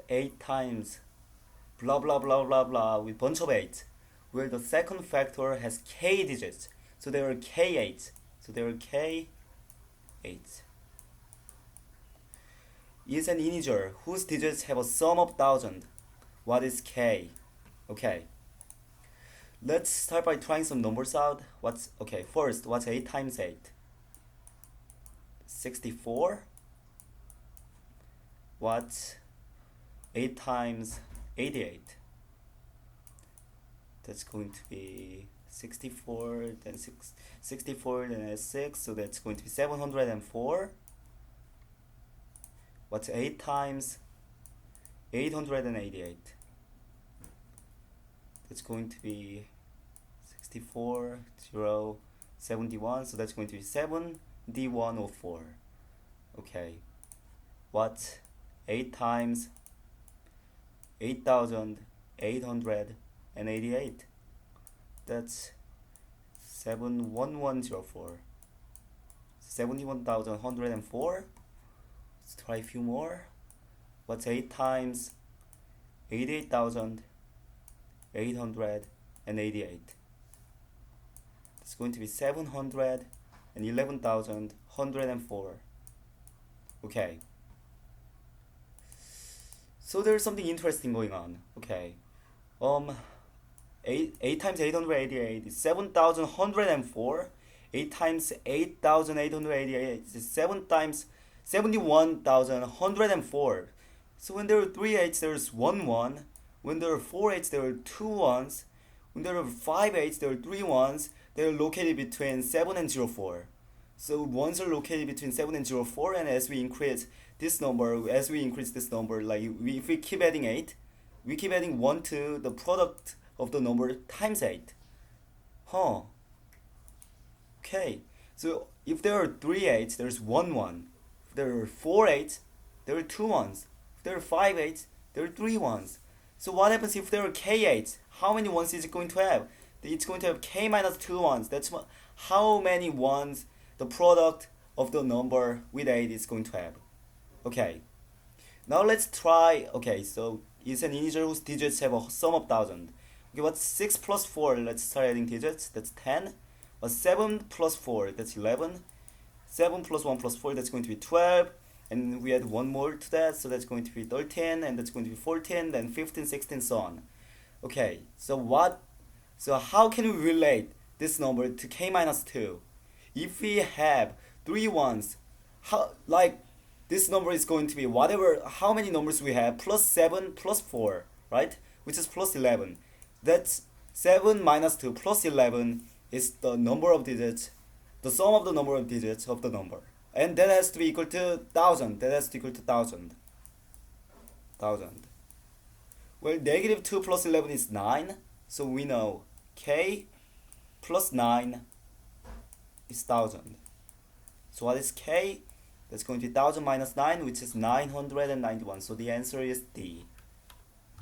8 times blah blah blah blah blah with bunch of 8, where the second factor has k digits. So there are k8. So there are k8 is an integer whose digits have a sum of 1000. What is k? Okay. Let's start by trying some numbers out. First, what's 8 times 8? 64. What's 8 times 88? That's going to be 64, then 64, then 6, so that's going to be 704. What's 8 times 888? That's going to be 64, 0, 71, so that's going to be 7104. Okay. What's 8 times 8888? That's 71104. 71,104. Let's try a few more. What's 8 times 88,888? It's going to be 711,104. Okay. So there's something interesting going on. Okay. 8 times 888 is 7,104. 8 times 8,888 is 7 times 71,104. So when there are 3 8s, there's 1 1. When there are 4 8s, there are 2 1s. When there are 5 8s, there are 3 1s. They are located between 7 and 04. So 1s are located between 7 and 04, and as we increase this number, like if we keep adding 8, we keep adding 1 to the product of the number times 8. Huh. Okay. So if there are 3 8s, there's 1 1. If there are 4 8s, there are 2 1s. If there are 5 8s, there are 3 1s. So what happens if there are k 8s? How many 1s is it going to have? It's going to have k minus 2 1s. That's how many 1s the product of the number with 8 is going to have. Okay. Now let's try. Okay, so it's an integer whose digits have a sum of 1000. Okay, what's 6 plus 4? Let's start adding digits. That's 10. What's 7 plus 4? That's 11. 7 plus 1 plus 4, that's going to be 12. And we add one more to that, so that's going to be 13, and that's going to be 14, then 15, 16, so on. Okay, so how can we relate this number to k minus 2? If we have 3 ones, this number is going to be how many numbers we have, plus 7 plus 4, right? Which is plus 11. That's 7 minus 2 plus 11 is the number of digits, the sum of the number of digits of the number. And that has to be equal to 1000. That has to equal to 1000. 1000. Well, negative 2 plus 11 is 9. So we know k plus 9 is 1000. So what is k? That's going to be 1000 minus 9, which is 991. So the answer is D.